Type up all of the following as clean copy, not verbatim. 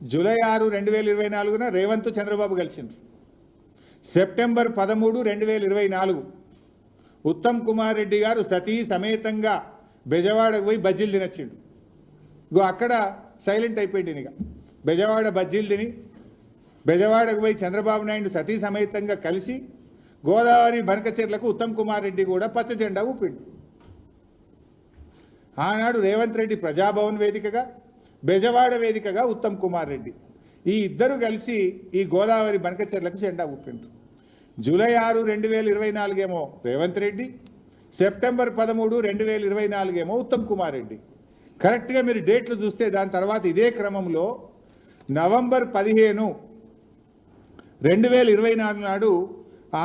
July 6, 2024న Revanth Chandrababu కలిసిండ్రు. September 13, 2024 Uttam Kumar Reddy గారు సతీ సమేతంగా బెజవాడకు పోయి బజ్జీలు తినొచ్చిండు. అక్కడ సైలెంట్ అయిపోయింది. ఇక బెజవాడ బజ్జీలు తిని బెజవాడకు పోయి చంద్రబాబు నాయుడు సతీ సమేతంగా కలిసి గోదావరి బనకచెర్లకు ఉత్తమ్ కుమార్ రెడ్డి కూడా పచ్చ జెండా ఊపిండు. ఆనాడు రేవంత్ రెడ్డి ప్రజాభవన్ వేదికగా, బెజవాడ వేదికగా ఉత్తమ్ కుమార్ రెడ్డి ఈ ఇద్దరు కలిసి ఈ గోదావరి బనకచెర్లకు జెండా ఊపిండ్రు. జూలై 6, 2024 ఏమో రేవంత్ రెడ్డి, సెప్టెంబర్ 13, 2024 ఏమో ఉత్తమ్ కుమార్ రెడ్డి. కరెక్ట్గా మీరు డేట్లు చూస్తే దాని తర్వాత ఇదే క్రమంలో నవంబర్ 15, 2024 నాడు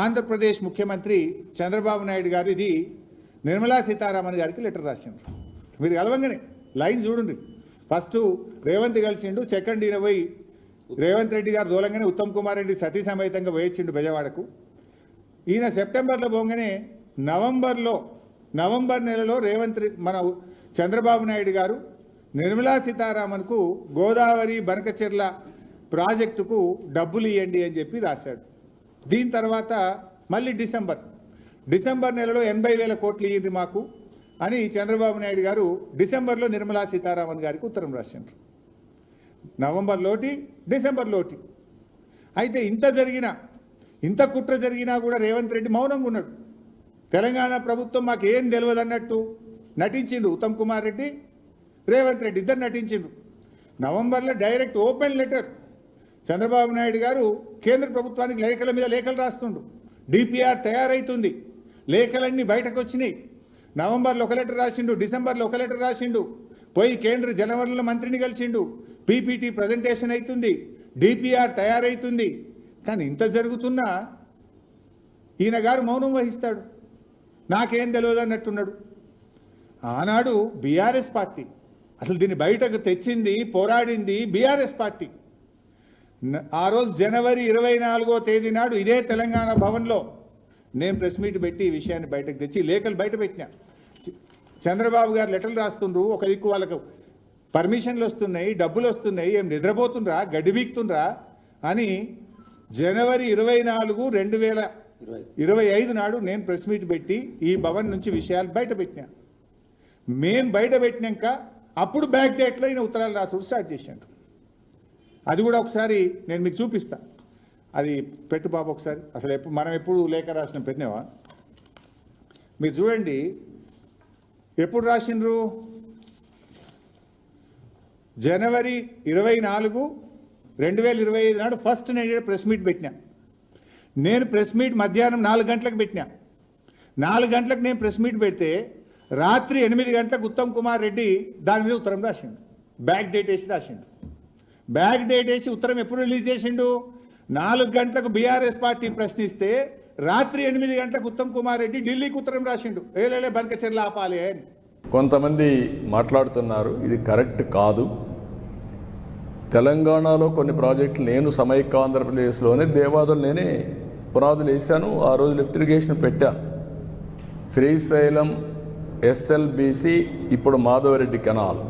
ఆంధ్రప్రదేశ్ ముఖ్యమంత్రి చంద్రబాబు నాయుడు గారు ఇది నిర్మలా సీతారామన్ గారికి లెటర్ రాసిండ్రు. మీరు కలవంగానే లైన్ చూడండి. ఫస్ట్ రేవంత్ కలిసిండు, సెకండ్ ఈయన పోయి రేవంత్ రెడ్డి గారు దూలంగానే ఉత్తమ్ కుమార్ రెడ్డి సతీ సమేతంగా పోయించిండు బెజవాడకు. ఈయన సెప్టెంబర్లో పోగానే నవంబర్ నెలలో మన చంద్రబాబు నాయుడు గారు నిర్మలా సీతారామన్కు గోదావరి బనకచెర్ల ప్రాజెక్టుకు డబ్బులు ఇవ్వండి అని చెప్పి రాశాడు. దీని తర్వాత మళ్ళీ డిసెంబర్ నెలలో 80,000 కోట్లు ఇవ్వండి మాకు అని చంద్రబాబు నాయుడు గారు డిసెంబర్లో నిర్మలా సీతారామన్ గారికి ఉత్తరం రాశారు. నవంబర్లోటి, డిసెంబర్లోటి. అయితే ఇంత కుట్ర జరిగినా కూడా రేవంత్ రెడ్డి మౌనంగా ఉన్నాడు. తెలంగాణ ప్రభుత్వం మాకు ఏం తెలియదు అన్నట్టు నటించిండు. ఉత్తమ్ కుమార్ రెడ్డి, రేవంత్ రెడ్డి ఇద్దరు నటించిండు. నవంబర్లో direct open letter Chandrababu Naidu గారు కేంద్ర ప్రభుత్వానికి లేఖల మీద లేఖలు రాస్తుండు. డిపిఆర్ తయారైతుంది, లేఖలన్నీ బయటకు వచ్చినాయి. నవంబర్లో ఒక లెటర్ రాసిండు, డిసెంబర్లో ఒక లెటర్ రాసిండు, పోయి కేంద్ర జలవనరుల మంత్రిని కలిసిండు, పీపీటీ ప్రజెంటేషన్ అవుతుంది, డిపిఆర్ తయారైతుంది. కానీ ఇంత జరుగుతున్నా ఈయన గారు మౌనం వహిస్తాడు, నాకేం తెలియదు అన్నట్టున్నాడు. ఆనాడు బీఆర్ఎస్ పార్టీ అసలు దీన్ని బయటకు తెచ్చింది, పోరాడింది బీఆర్ఎస్ పార్టీ. ఆ రోజు జనవరి 24వ తేదీ నాడు ఇదే తెలంగాణ భవన్లో నేను ప్రెస్ మీట్ పెట్టి ఈ విషయాన్ని బయటకు తెచ్చి లేఖలు బయట పెట్టినా. చంద్రబాబు గారు లెటర్లు రాస్తుండ్రు, ఒక దిక్కు వాళ్ళకు పర్మిషన్లు వస్తున్నాయి, డబ్బులు వస్తున్నాయి, ఏం నిద్రపోతుండ్రా, గడ్డి బీక్తుండ్రా అని జనవరి 24, 2025 నాడు నేను ప్రెస్ మీట్ పెట్టి ఈ భవన్ నుంచి విషయాలు బయట పెట్టినా. మేం బయట పెట్టినాక అప్పుడు బ్యాక్ డేట్లో ఈయన ఉత్తరాలు రాసుడు స్టార్ట్ చేశాడు. అది కూడా ఒకసారి నేను మీకు చూపిస్తా. అది పెట్టు బాబు ఒకసారి. అసలు మనం ఎప్పుడు లేఖ రాసిన పెట్టినావా? మీరు చూడండి ఎప్పుడు రాసిండ్రు. జనవరి 24, 2025 నాడు ఫస్ట్ నేను ప్రెస్ మీట్ పెట్టినా. నేను ప్రెస్ మీట్ మధ్యాహ్నం 4 గంటలకు పెట్టినా. 4 గంటలకు నేను ప్రెస్ మీట్ పెడితే రాత్రి 8 గంటలకు ఉత్తమ్ కుమార్ రెడ్డి దాని మీద ఉత్తరం రాసిండు. బ్యాక్ డేట్ వేసి రాసిండు. బ్యాక్ డేట్ వేసి ఉత్తరం ఎప్పుడు రిలీజ్ చేసిండు? 4 గంటలకు బీఆర్ఎస్ పార్టీ ప్రశ్నిస్తే రాత్రి 8 గంటలకు ఉత్తమ్ కుమార్ రెడ్డి ఢిల్లీకి ఉత్తరం రాసిండు, ఏలేలే బనకచెర్ల ఆపాలి అని. కొంతమంది మాట్లాడుతున్నారు, ఇది కరెక్ట్ కాదు. తెలంగాణలో కొన్ని ప్రాజెక్టులు నేను సమైక్య ఆంధ్రప్రదేశ్లోనే దేవాదులు నేనే పునాదులు వేశాను. ఆ రోజు లిఫ్ట్ ఇరిగేషన్ పెట్టాను. శ్రీశైలం ఎస్ఎల్బిసి, ఇప్పుడు మాధవరెడ్డి కెనాల్.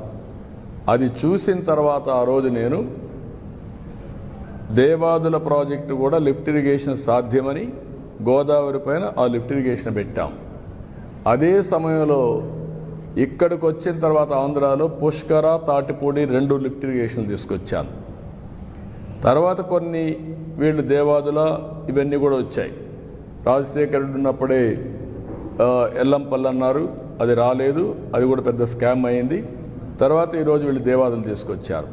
అది చూసిన తర్వాత ఆ రోజు నేను దేవాదుల ప్రాజెక్టు కూడా లిఫ్ట్ ఇరిగేషన్ సాధ్యమని గోదావరి పైన ఆ లిఫ్ట్ ఇరిగేషన్ పెట్టాం. అదే సమయంలో ఇక్కడికి వచ్చిన తర్వాత ఆంధ్రాలో పుష్కర, తాటిపూడి 2 లిఫ్ట్ ఇరిగేషన్లు తీసుకొచ్చాను. తర్వాత కొన్ని వీళ్ళు దేవాదుల ఇవన్నీ కూడా వచ్చాయి. రాజశేఖర రెడ్డి ఉన్నప్పుడే ఎల్లంపల్లి అన్నారు, అది రాలేదు, అది కూడా పెద్ద స్కామ్ అయింది. తర్వాత ఈరోజు వీళ్ళు దేవాదులు తీసుకొచ్చారు.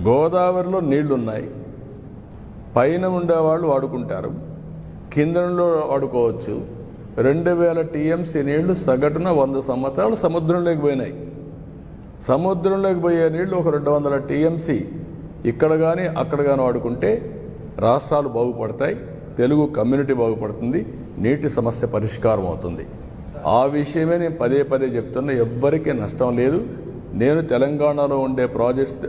గోదావరిలో నీళ్లున్నాయి, పైన ఉండేవాళ్ళు వాడుకుంటారు, కిందలో వాడుకోవచ్చు. 2000 టీఎంసీ నీళ్లు సగటున 100 సంవత్సరాలు సముద్రంలోకి పోయినాయి. సముద్రంలోకి పోయే నీళ్లు ఒక 200 టీఎంసీ ఇక్కడ కానీ అక్కడ కానీ వాడుకుంటే రాష్ట్రాలు బాగుపడతాయి, తెలుగు కమ్యూనిటీ బాగుపడుతుంది, నీటి సమస్య పరిష్కారం అవుతుంది. ఆ విషయమే నేను పదే చెప్తున్నా. ఎవ్వరికీ నష్టం లేదు. నేను తెలంగాణలో ఉండే ప్రాజెక్ట్స్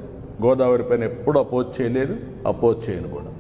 గోదావరి పైన ఎప్పుడు అపోజ్ చేయలేదు, అపోజ్ చేయను కూడా.